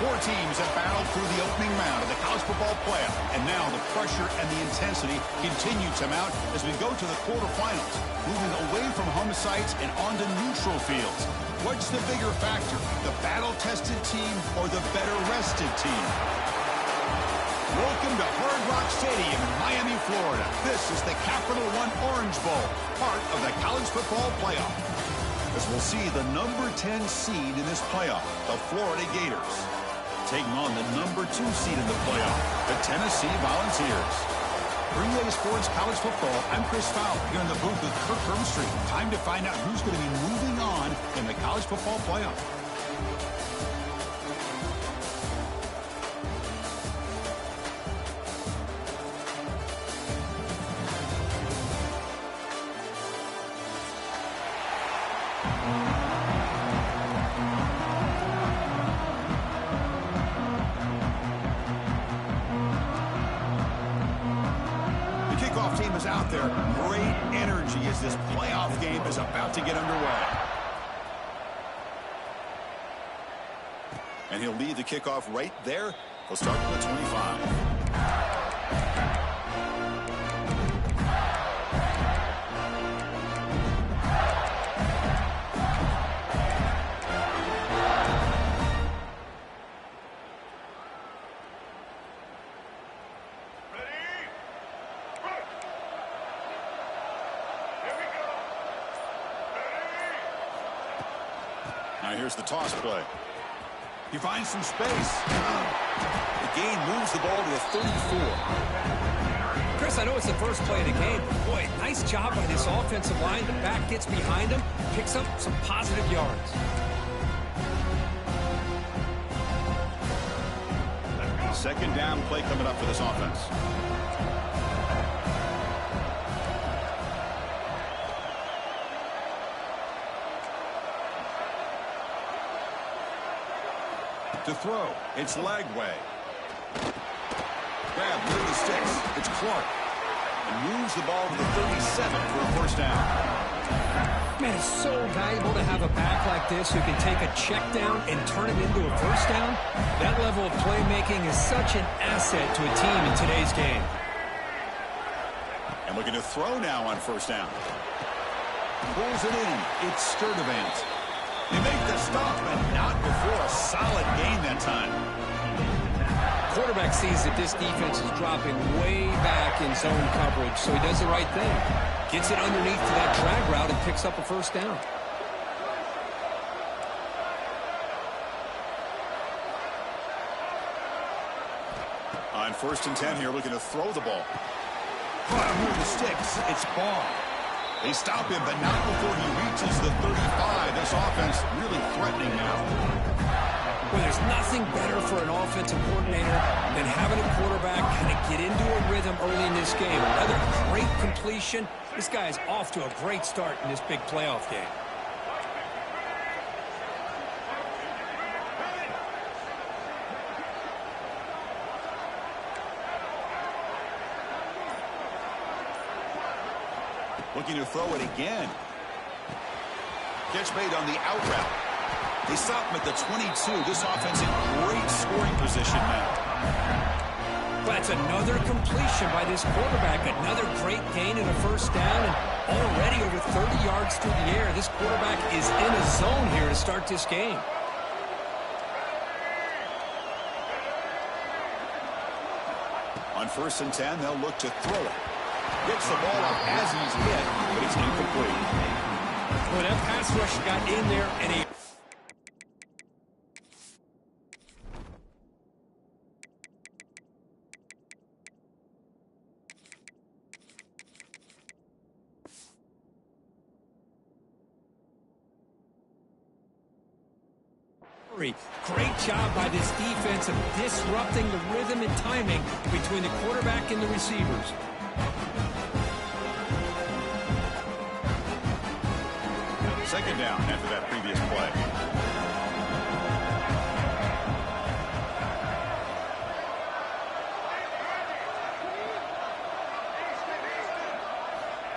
Four teams have battled through the opening round of the college football playoff, and now the pressure and the intensity continue to mount as we go to the quarterfinals, moving away from home sites and onto neutral fields. What's the bigger factor, the battle-tested team or the better-rested team? Welcome to Hard Rock Stadium in Miami, Florida. This is the Capital One Orange Bowl, part of the college football playoff. As we'll see the number 10 seed in this playoff, the Florida Gators, taking on the number 2 seed in the playoff, the Tennessee Volunteers. For EA Sports College Football, I'm Chris Fowler here in the booth with Kirk Hermstreet. Time to find out who's going to be moving on in the college football playoff. Team is out there. Great energy as this playoff game is about to get underway. And he'll lead the kickoff right there. He'll start from the 25. Now here's the toss play. He finds some space. The gain moves the ball to the 34. Chris, I know it's the first play of the game. Boy, nice job by this offensive line. The back gets behind him, picks up some positive yards. Second down play coming up for this offense. To throw, it's Lagway. Grab near the sticks, it's Clark. And moves the ball to the 37 for a first down. Man, it's so valuable to have a back like this who can take a check down and turn it into a first down. That level of playmaking is such an asset to a team in today's game. And looking to throw now on first down. Pulls it in, it's Sturdivant. They make the stop, and not before a solid gain that time. Quarterback sees that this defense is dropping way back in zone coverage, so he does the right thing. Gets it underneath to that drag route and picks up a first down. On 1st and 10 here, looking to throw the ball. Caught him with the sticks. It's Ball. They stop him, but not before he reaches the 35. This offense really threatening now. Well, there's nothing better for an offensive coordinator than having a quarterback kind of get into a rhythm early in this game. Another great completion. This guy is off to a great start in this big playoff game. Looking to throw it again. Catch made on the out route. They stop him at the 22. This offense in great scoring position now. That's another completion by this quarterback. Another great gain in a first down. And already over 30 yards through the air. This quarterback is in a zone here to start this game. On 1st and 10, they'll look to throw it. Gets the ball up as he's hit, but it's incomplete. Well, that pass rush got in there, and he... Great job by this defense of disrupting the rhythm and timing between the quarterback and the receivers. Second down after that previous play.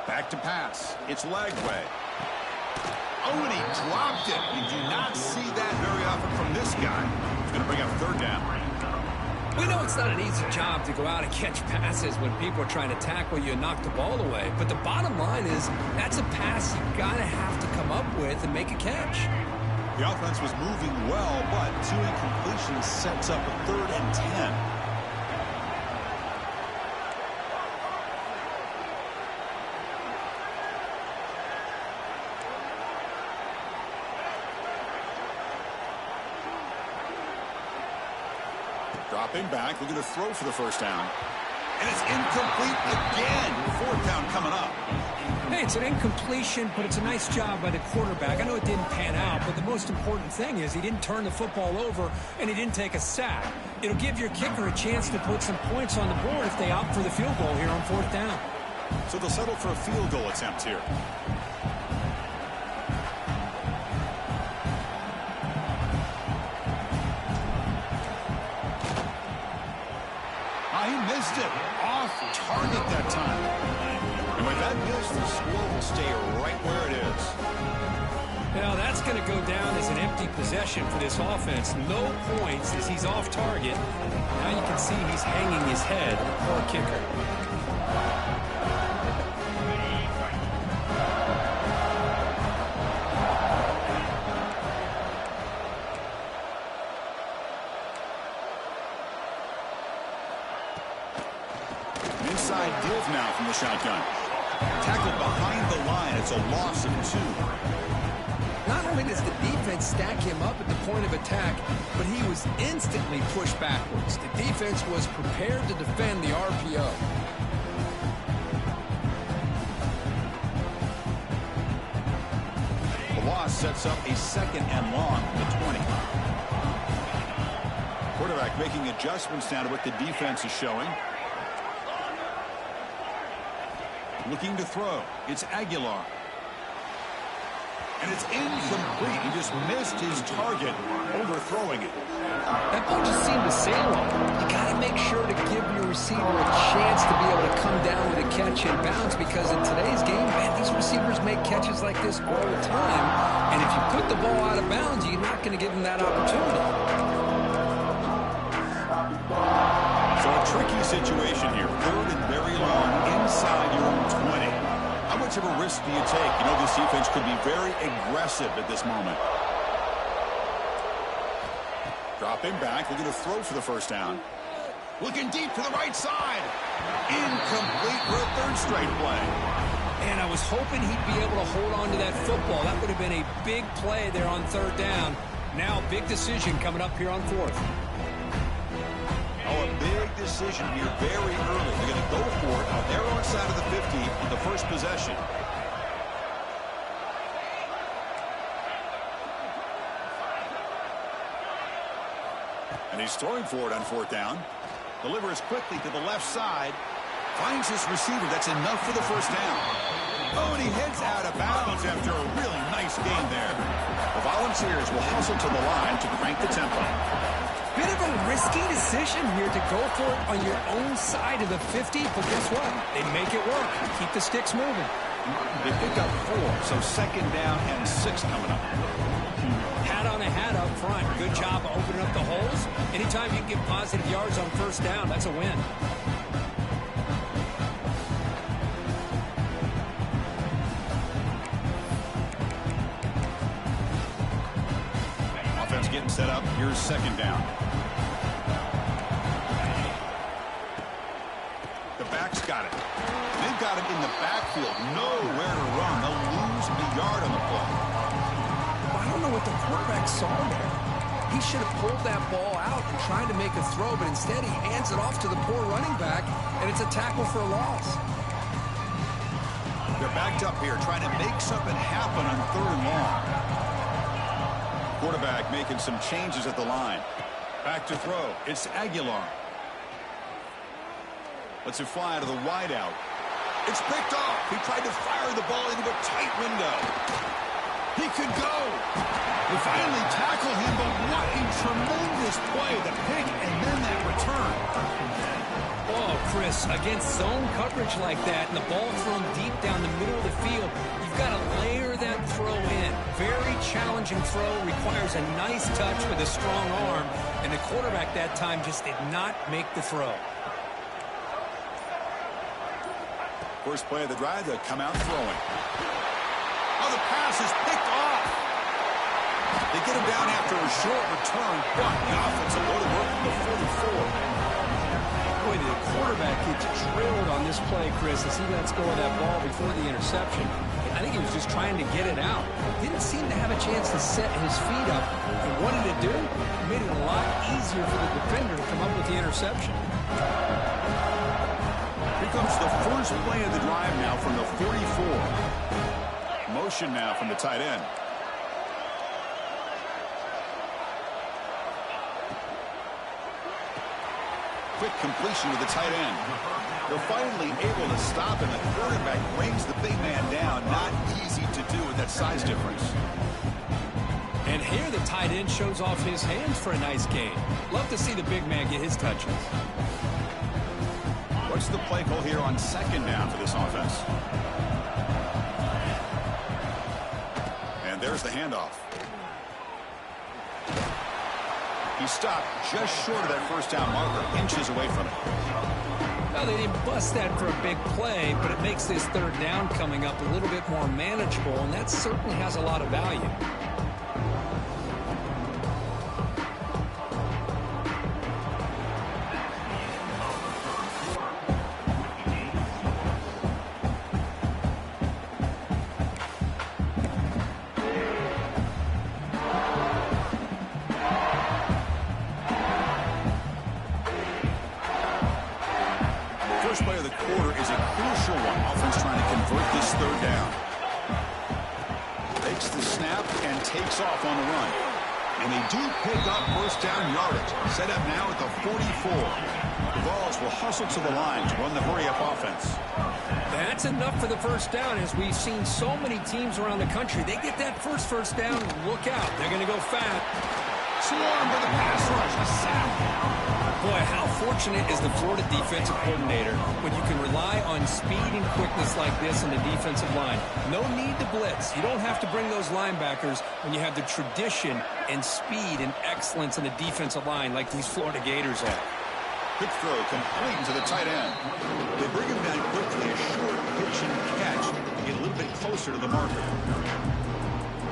Back to pass. It's Lagway. Oh, and he dropped it. You do not see that very often from this guy. Going to bring up third down. We know it's not an easy job to go out and catch passes when people are trying to tackle you and knock the ball away. But the bottom line is that's a pass you got to have to come up with and make a catch. The offense was moving well, but 2 incompletions sets up a 3rd and 10. Dropping back, looking to throw for the first down. And it's incomplete again. 4th down coming up. Hey, it's an incompletion, but it's a nice job by the quarterback. I know it didn't pan out, but the most important thing is he didn't turn the football over and he didn't take a sack. It'll give your kicker a chance to put some points on the board if they opt for the field goal here on 4th down. So they'll settle for a field goal attempt here. He missed it. Off target that time. And with that miss, the score will stay right where it is. Now that's going to go down as an empty possession for this offense. No points as he's off target. Now you can see he's hanging his head. Poor kicker. Inside give now from the shotgun. Tackled behind the line. It's a loss of 2. Not only does the defense stack him up at the point of attack, but he was instantly pushed backwards. The defense was prepared to defend the RPO. The loss sets up a 2nd and long from the 20. Quarterback making adjustments now to what the defense is showing. Looking to throw. It's Aguilar. And it's incomplete. He just missed his target, overthrowing it. That ball just seemed to sail on. You got to make sure to give your receiver a chance to be able to come down with a catch and bounce, because in today's game, man, these receivers make catches like this all the time. And if you put the ball out of bounds, you're not going to give them that opportunity. So a tricky situation here. 3rd and very long inside your own 20. How much of a risk do you take? You know, this defense could be very aggressive at this moment. Dropping back, looking to throw for the first down. Looking deep to the right side. Incomplete for a 3rd straight play. And I was hoping he'd be able to hold on to that football. That would have been a big play there on 3rd down. Now, big decision coming up here on 4th. Oh, a big decision here very early. They're going to go for it on their own side of the 50 on the first possession. And he's throwing for it on 4th down. Delivers quickly to the left side. Finds his receiver. That's enough for the first down. Oh, and he heads out of bounds after a really nice game there. The Volunteers will hustle to the line to crank the tempo. Bit of a risky decision here to go for it on your own side of the 50, but guess what? They make it work. Keep the sticks moving. They pick up 4, so 2nd down and 6 coming up. Hat on a hat up front. Good job of opening up the holes. Anytime you can get positive yards on 1st down, that's a win. Offense getting set up. Here's 2nd down. The back's got it. They've got him in the backfield. Nowhere to run. They'll lose a yard on the play. I don't know what the quarterback saw there. He should have pulled that ball out and tried to make a throw, but instead he hands it off to the poor running back, and it's a tackle for a loss. They're backed up here trying to make something happen on 3rd and long. Quarterback making some changes at the line. Back to throw. It's Aguilar. Lets it fly to the wideout. It's picked off. He tried to fire the ball into a tight window. He could go. We finally tackle him, but what a tremendous play. The pick and then that return. Oh, Chris, against zone coverage like that and the ball thrown deep down the middle of the field, you've got to layer that throw in. Very challenging throw, requires a nice touch with a strong arm, and the quarterback that time just did not make the throw. First play of the drive, they'll come out throwing. Oh, the pass is picked off. They get him down after a short return, but the offense will go to work from the 44. Boy, the quarterback gets trailed on this play, Chris, as he lets go of that ball before the interception. I think he was just trying to get it out. Didn't seem to have a chance to set his feet up. And what did it do? It made it a lot easier for the defender to come up with the interception. Here comes the first play of the drive now from the 44. Motion now from the tight end. Quick completion to the tight end. They're finally able to stop him. The quarterback brings the big man down. Not easy to do with that size difference. And here the tight end shows off his hands for a nice gain. Love to see the big man get his touches. What's the play call here on second down for this offense? And there's the handoff. He stopped just short of that first down marker, inches away from it. Well, they didn't bust that for a big play, but it makes this third down coming up a little bit more manageable, and that certainly has a lot of value. First play of the quarter is a crucial one. Offense trying to convert this third down. Takes the snap and takes off on the run. And they do pick up first down yardage. Set up now at the 44. The Vols will hustle to the line to run the hurry-up offense. That's enough for the first down, as we've seen so many teams around the country. They get that first down, look out. They're going to go fat. Swarm for the pass rush. A sack. Boy, how fortunate is the Florida defensive coordinator when you can rely on speed and quickness like this in the defensive line. No need to blitz. You don't have to bring those linebackers when you have the tradition and speed and excellence in the defensive line like these Florida Gators have. Quick throw complete to the tight end. They bring him down quickly, a short pitch and catch to get a little bit closer to the marker.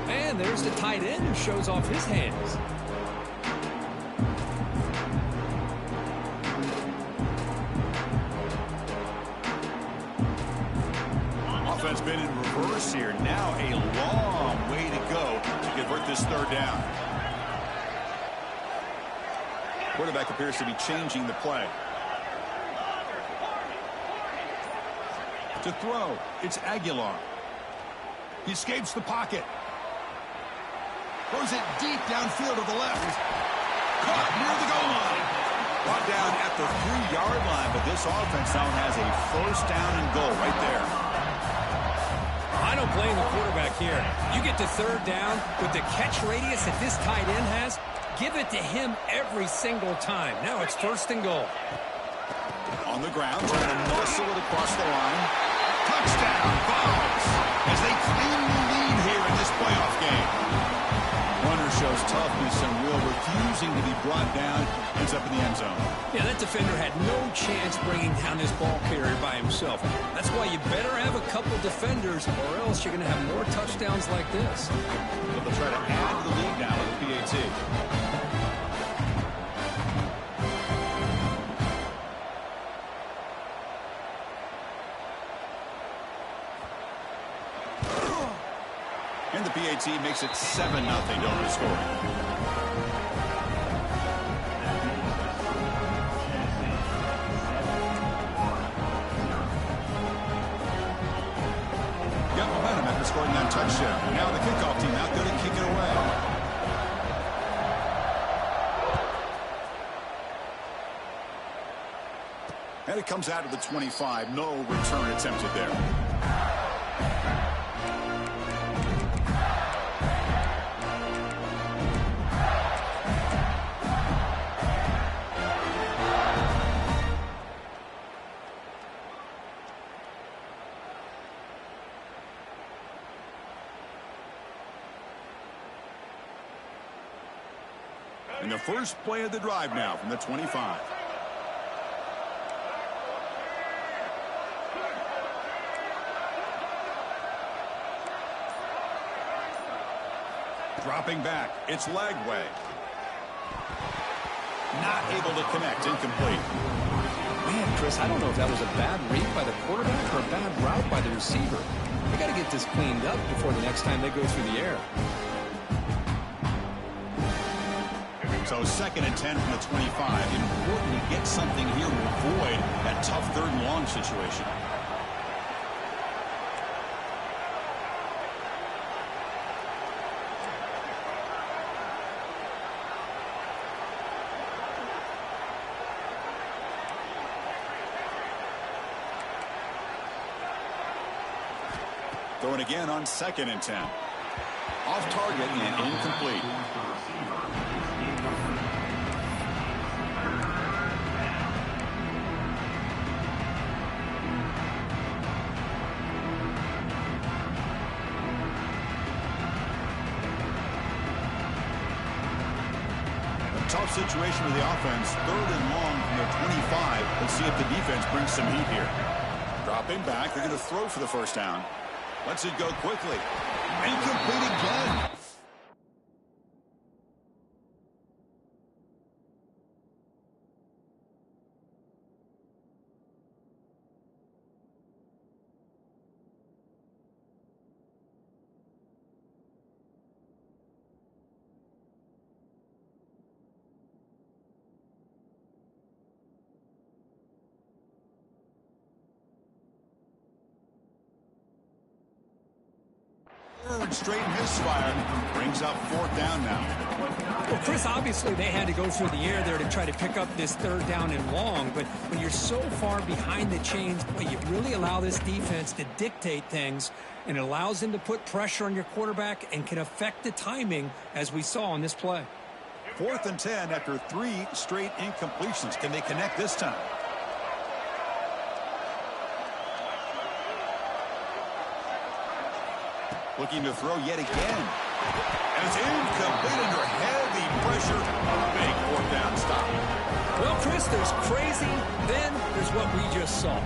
And there's the tight end who shows off his hands. Offense been in reverse here. Now a long way to go to convert this third down. Quarterback appears to be changing the play. To throw, it's Aguilar. He escapes the pocket. Throws it deep downfield to the left. Caught near the goal line. Brought down at the 3-yard line, but this offense now has a first down and goal right there. I don't blame the quarterback here. You get to third down with the catch radius that this tight end has, give it to him every single time. Now it's first and goal. On the ground, trying to muscle it across the line. Touchdown, Vols, as they claim the lead here in this playoff game. Runner shows toughness and will, refusing to be brought down, ends up in the end zone. Yeah, that defender had no chance bringing down this ball carrier by himself. That's why you better have a couple defenders, or else you're going to have more touchdowns like this. But they'll try to add to the lead now with the PAT. And the PAT makes it 7-0 over the score. Got momentum after scoring that touchdown. Now the kickoff team out there to kick it away. And it comes out of the 25. No return attempted there. And the first play of the drive now from the 25. Dropping back, it's Lagway. Not able to connect, incomplete. Man, Chris, I don't know if that was a bad read by the quarterback or a bad route by the receiver. They got to get this cleaned up before the next time they go through the air. So 2nd and 10 from the 25. Important to get something here to avoid that tough 3rd and long situation. Throwing again on 2nd and 10. Off target and incomplete. A tough situation with the offense. 3rd and long from their 25. Let's see if the defense brings some heat here. Dropping back. They're going to throw for the first down. Lets it go quickly. Incomplete again. Third straight misfire brings up 4th down now. Well, Chris, obviously they had to go through the air there to try to pick up this 3rd down and long, but when you're so far behind the chains, boy, you really allow this defense to dictate things, and it allows them to put pressure on your quarterback and can affect the timing, as we saw on this play. 4th and 10 after 3 straight incompletions. Can they connect this time? Looking to throw yet again. And it's incomplete under heavy pressure. Big 4th down stop. Well, Chris, there's crazy, then there's what we just saw.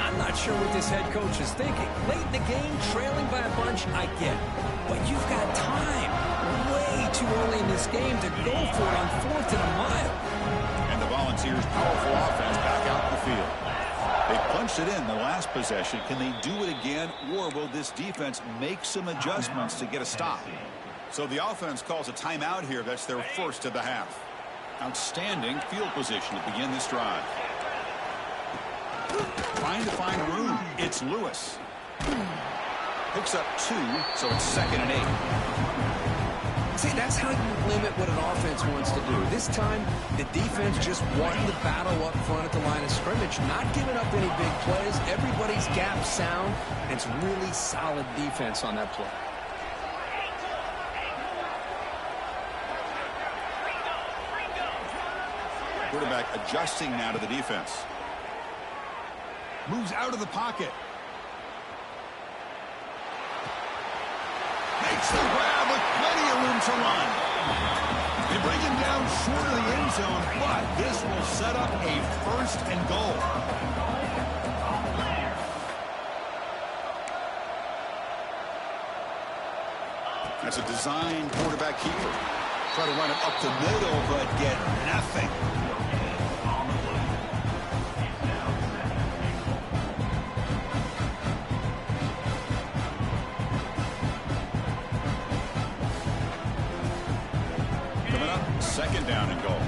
I'm not sure what this head coach is thinking. Late in the game, trailing by a bunch, I get it. But you've got time. Way too early in this game to go for it on 4th and a mile. And the Volunteers' powerful offense back out in the field. They punched it in the last possession. Can they do it again, or will this defense make some adjustments to get a stop? So the offense calls a timeout here. That's their first of the half. Outstanding field position to begin this drive. Trying to find room. It's Lewis. Picks up 2, so it's 2nd and 8. See, that's how you limit what an offense wants to do. This time, the defense just won the battle up front at the line of scrimmage, not giving up any big plays. Everybody's gap sound, and it's really solid defense on that play. Quarterback adjusting now to the defense. Moves out of the pocket. Makes the grab with plenty of room to run. They bring him down short of the end zone, but this will set up a 1st and goal. That's a design quarterback keeper. Try to run it up the middle, but get nothing. Coming up, 2nd down and goal.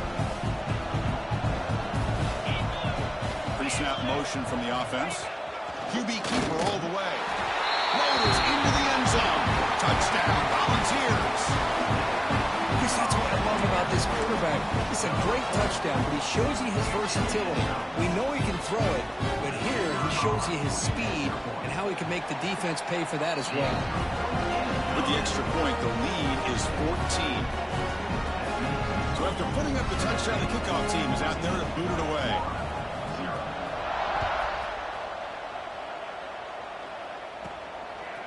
Pre-snap motion from the offense. QB keeper all the way. Floaters into the end zone. Touchdown, Volunteers. Chris, that's what I love about this quarterback. It's a great touchdown, but he shows you his versatility. We know he can throw it, but here he shows you his speed and how he can make the defense pay for that as well. With the extra point, the lead is 14. So after putting up the touchdown, the kickoff team is out there to boot it away.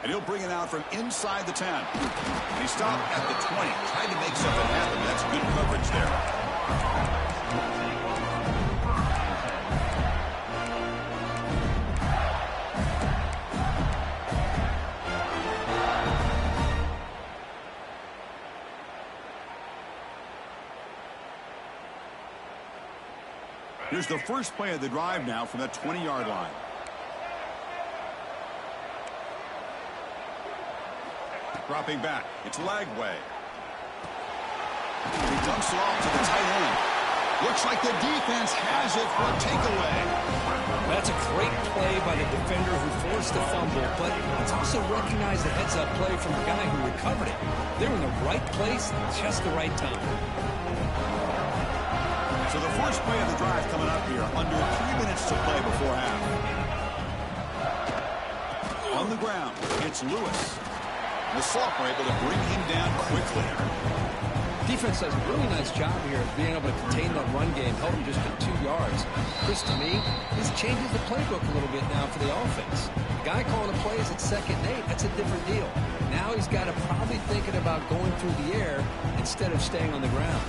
And he'll bring it out from inside the 10. And he stopped at the 20. Tried to make something happen. That's good coverage there. Here's the first play of the drive now from that 20-yard line. Dropping back. It's Lagway. He dumps it off to the tight end. Looks like the defense has it for a takeaway. That's a great play by the defender who forced the fumble, but it's also recognized the heads-up play from the guy who recovered it. They're in the right place, just the right time. So the first play of the drive coming up here. Under 3 minutes to play before half. On the ground, it's Lewis. The Soft were able to bring him down quickly. Defense does a really nice job here of being able to contain that run game, held him just at 2 yards. Chris, to me, this changes the playbook a little bit now for the offense. The guy calling the plays at 2nd and 8, that's a different deal. Now he's got to probably thinking about going through the air instead of staying on the ground.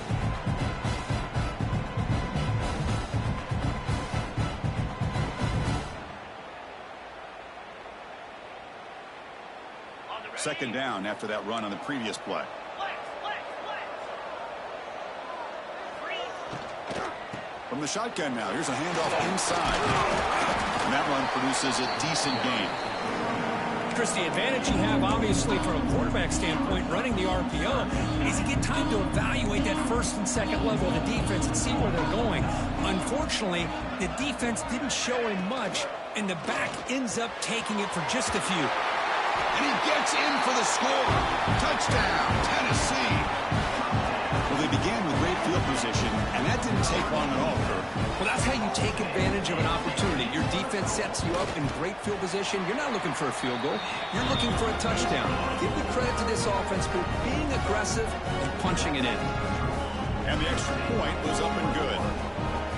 Second down after that run on the previous play. From the shotgun now, here's a handoff inside. And that run produces a decent gain. Chris, the advantage you have, obviously, from a quarterback standpoint, running the RPO, is you get time to evaluate that first and second level of the defense and see where they're going. Unfortunately, the defense didn't show him much, and the back ends up taking it for just a few. And he gets in for the score. Touchdown, Tennessee. Well, they began with great field position, and that didn't take long at all, Kirk. Well, that's how you take advantage of an opportunity. Your defense sets you up in great field position. You're not looking for a field goal. You're looking for a touchdown. Give the credit to this offense for being aggressive and punching it in. And the extra point was up and good.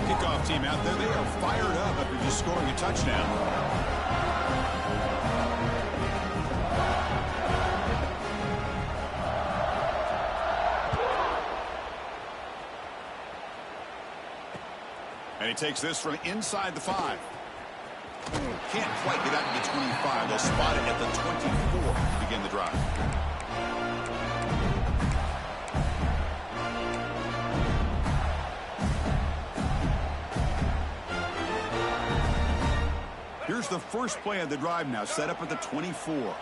Kickoff team out there, they are fired up after just scoring a touchdown. And he takes this from inside the 5. Can't quite get out to the 25. They'll spot it at the 24 to begin the drive. Here's the first play of the drive now, set up at the 24.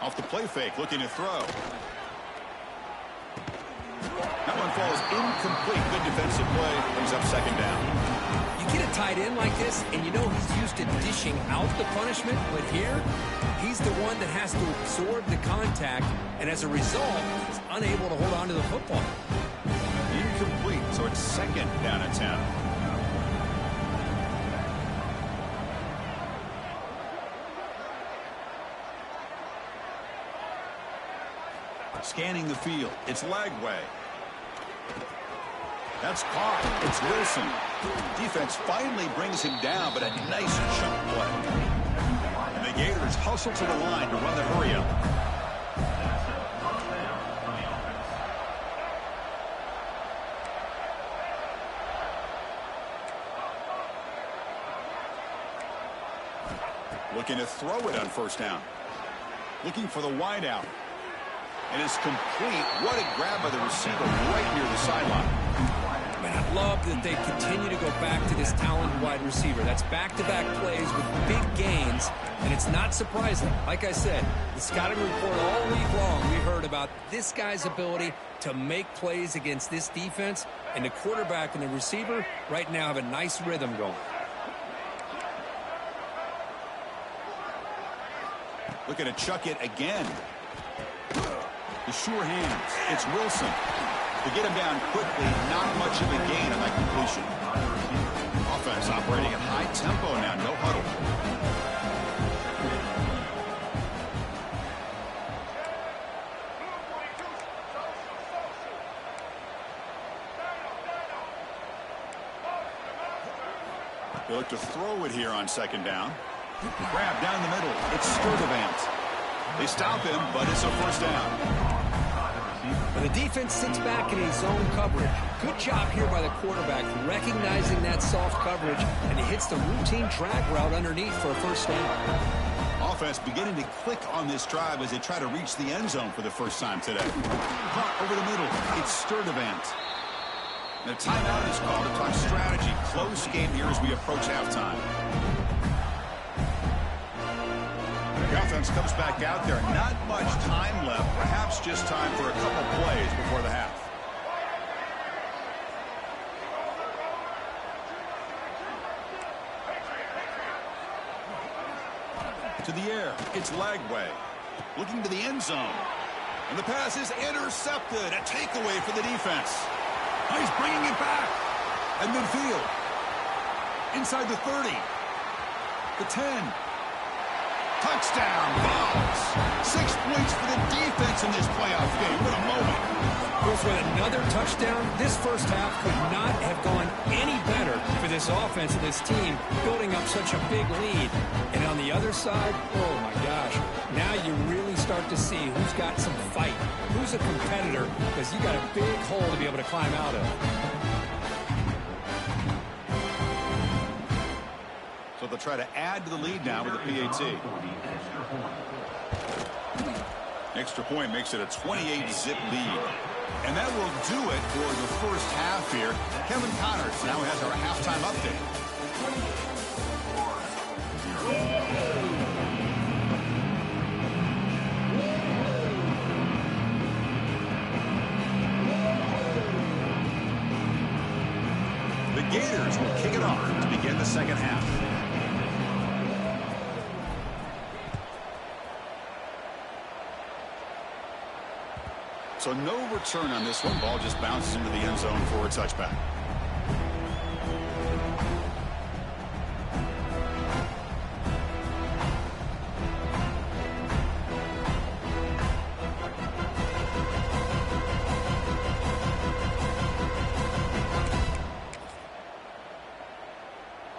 Off the play fake, looking to throw. That one falls incomplete. Good defensive play. Brings up second down. You get a tight end like this, and you know he's used to dishing out the punishment, but here, he's the one that has to absorb the contact, and as a result, he's unable to hold on to the football. Incomplete, so it's second down at 10. Scanning the field, it's Lagway. That's caught. It's Wilson. Defense finally brings him down, but a nice chunk play. And the Gators hustle to the line to run the hurry-up. Looking to throw it on first down. Looking for the wideout. And it's complete. What a grab by the receiver right near the sideline. Man, I love that they continue to go back to this talented wide receiver. That's back-to-back plays with big gains, and it's not surprising. Like I said, the scouting report all week long, we heard about this guy's ability to make plays against this defense, and the quarterback and the receiver right now have a nice rhythm going. Looking to chuck it again. The sure hands. It's Wilson. To get him down quickly, not much of a gain on that completion. Offense operating at high tempo now, no huddle. They look to throw it here on second down. Grab down the middle. It's Sturdivant. They stop him, but it's a first down. But the defense sits back in a zone coverage. Good job here by the quarterback recognizing that soft coverage, and he hits the routine drag route underneath for a first down. Offense beginning to click on this drive as they try to reach the end zone for the first time today. Caught over the middle. It's Sturdivant. The timeout is called to talk strategy. Close game here as we approach halftime. The offense comes back out there. Not much time left. Perhaps just time for a couple plays before the half. To the air. It's Lagway. Looking to the end zone. And the pass is intercepted. A takeaway for the defense. Oh, he's bringing it back. At midfield. Inside the 30. The 10. Touchdown, balls. 6 points for the defense in this playoff game. What a moment. With another touchdown, this first half could not have gone any better for this offense and this team, building up such a big lead. And on the other side, oh my gosh, now you really start to see who's got some fight, who's a competitor, because you got a big hole to be able to climb out of. So they'll try to add to the lead now with a PAT. Extra point makes it a 28-zip lead. And that will do it for the first half here. Kevin Connors now has our halftime update. The Gators will kick it off to begin the second half. So no return on this one. Ball just bounces into the end zone for a touchback.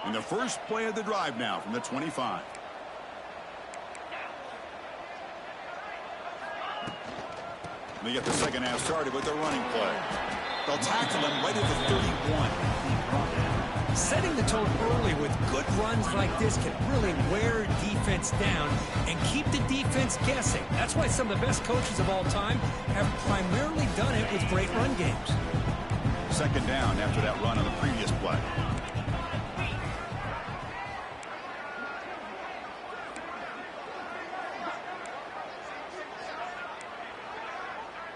And the first play of the drive now from the 25. They get the second half started with their running play. They'll tackle him right at the 31. Setting the tone early with good runs like this can really wear defense down and keep the defense guessing. That's why some of the best coaches of all time have primarily done it with great run games. Second down after that run on the previous play.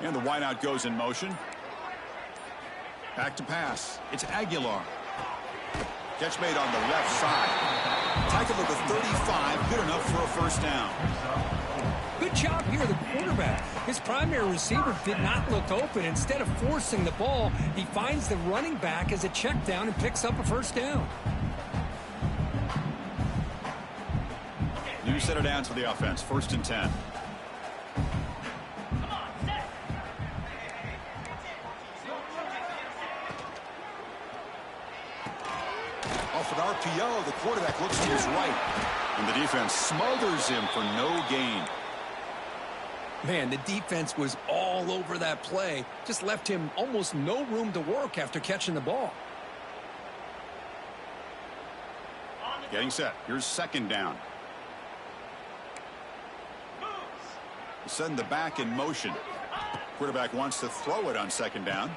And the wideout goes in motion. Back to pass. It's Aguilar. Catch made on the left side. Tackle at the 35. Good enough for a first down. Good job here, the quarterback. His primary receiver did not look open. Instead of forcing the ball, he finds the running back as a check down and picks up a first down. New set it down to the offense. 1st and 10. Off an RPO, the quarterback looks to his right. And the defense smothers him for no gain. Man, the defense was all over that play. Just left him almost no room to work after catching the ball. Getting set. Here's second down. Send the back in motion. Quarterback wants to throw it on second down.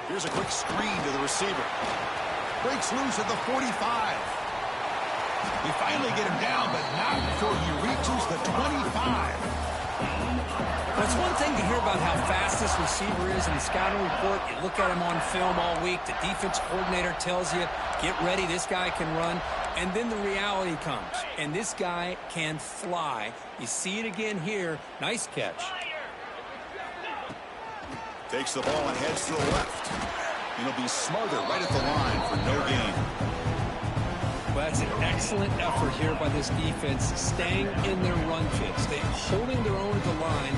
Here's a quick screen to the receiver. Breaks loose at the 45. We finally get him down, but not before he reaches the 25. Well, it's one thing to hear about how fast this receiver is in the scouting report. You look at him on film all week. The defense coordinator tells you, get ready, this guy can run. And then the reality comes, and this guy can fly. You see it again here. Nice catch. Takes the ball and heads to the left. It'll be smothered right at the line for no gain. Well, that's an excellent effort here by this defense, staying in their run fit, holding their own at the line.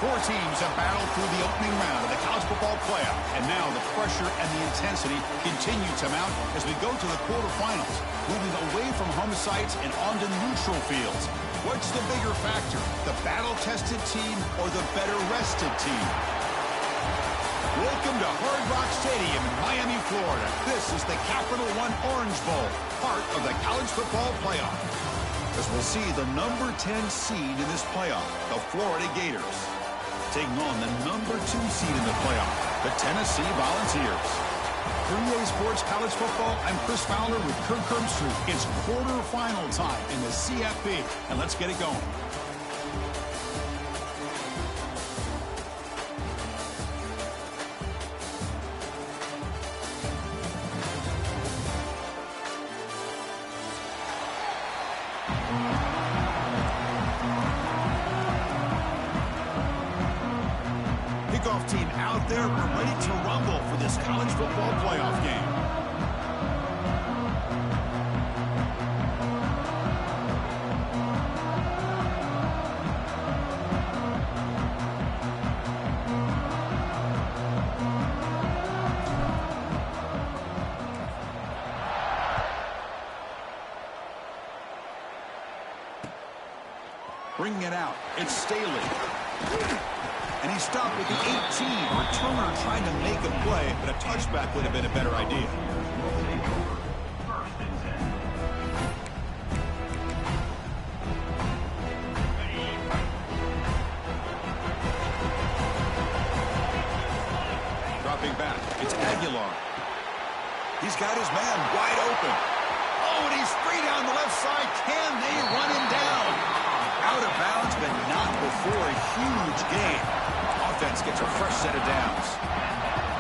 Four teams have battled through the opening round of the college football playoff, and now the pressure and the intensity continue to mount as we go to the quarterfinals, moving away from home sites and onto neutral fields. What's the bigger factor, the battle-tested team or the better-rested team? Welcome to Hard Rock Stadium in Miami, Florida. This is the Capital One Orange Bowl, part of the college football playoff. As we'll see the number 10 seed in this playoff, the Florida Gators, taking on the number 2 seed in the playoff, the Tennessee Volunteers. For EA Sports College Football, I'm Chris Fowler with Kirk Herbstreit. It's quarterfinal time in the CFP, and let's get it going. Kickoff team out there. We're ready to rumble for this college football playoff game. Bringing it out, it's Staley. And he stopped with the 18. Returner trying to make a play, but a touchback would have been a better idea. Dropping back, it's Aguilar. He's got his man wide open. Oh, and he's free down the left side. Can they run him down? Out of bounds, but not before a huge gain. Offense gets a fresh set of downs.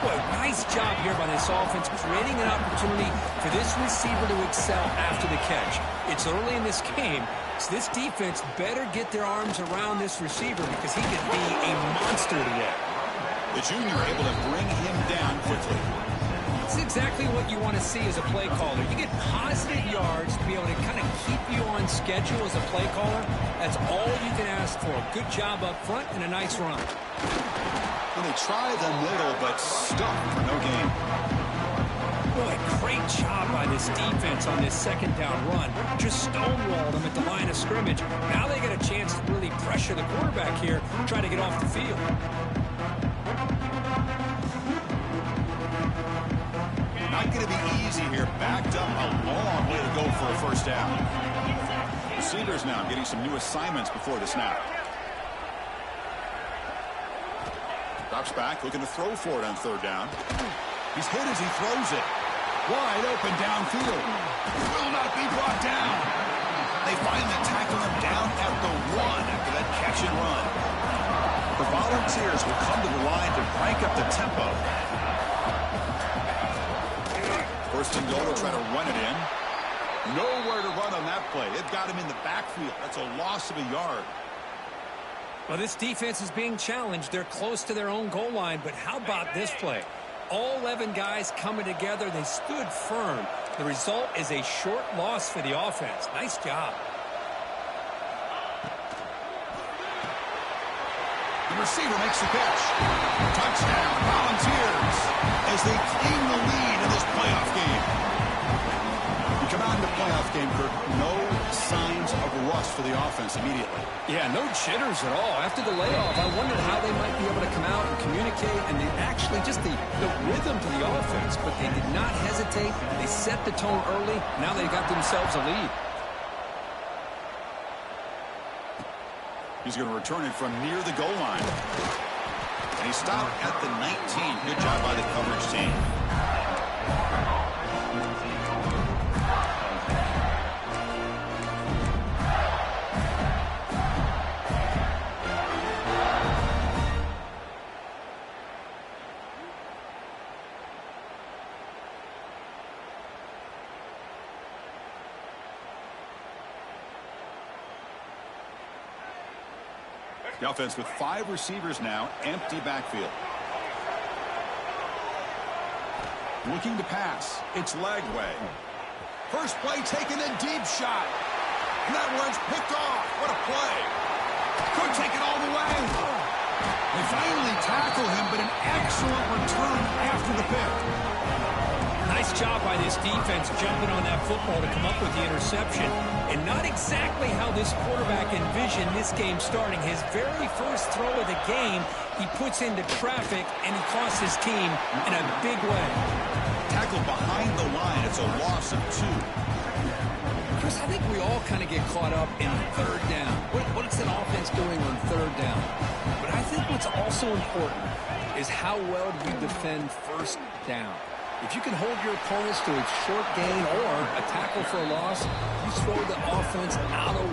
Boy, nice job here by this offense, creating an opportunity for this receiver to excel after the catch. It's early in this game, so this defense better get their arms around this receiver because he could be a monster today. The junior able to bring him down quickly. It's exactly what you want to see as a play caller. You get positive yards to be able to kind of keep you on schedule as a play caller. That's all you can ask for. Good job up front and a nice run. And they try the middle, but stuck for no gain. Boy, great job by this defense on this second down run. Just stonewalled them at the line of scrimmage. Now they get a chance to really pressure the quarterback here, try to get off the field. Not going to be easy here. Backed up a long way to go for a first down. Receivers now getting some new assignments before the snap. Drops back, looking to throw for it on third down. He's hit as he throws it. Wide open downfield. Will not be brought down. They finally tackle him down at the 1 after that catch and run. The Volunteers will come to the line to crank up the tempo. First and goal, will try to run it in. Nowhere to run on that play. They've got him in the backfield. That's a loss of a yard. Well, this defense is being challenged. They're close to their own goal line, but how about this play? All 11 guys coming together. They stood firm. The result is a short loss for the offense. Nice job. The receiver makes the catch. Touchdown, Volunteers, as they claim the lead in this playoff game. We come out in the playoff game, Kirk. No signs of rust for the offense immediately. Yeah, no jitters at all. After the layoff, I wondered how they might be able to come out and communicate, and they actually just the rhythm to the offense. But they did not hesitate. They set the tone early. Now they got themselves a lead. He's going to return it from near the goal line. And he stopped at the 19. Good job by the coverage team. The offense with 5 receivers now, empty backfield. Looking to pass. It's Lagway. First play taken, a deep shot. And that one's picked off. What a play. Could take it all the way. They finally tackle him, but an excellent return after the pick. Nice job by this defense jumping on that football to come up with the interception. And not exactly how this quarterback envisioned this game starting. His very first throw of the game, he puts into traffic, and he costs his team in a big way. Tackle behind the line. It's a loss of 2. Chris, I think we all kind of get caught up in third down. What's an offense doing on third down? But I think what's also important is how well do you defend first down. If you can hold your opponents to a short gain or a tackle for a loss, you throw the offense out of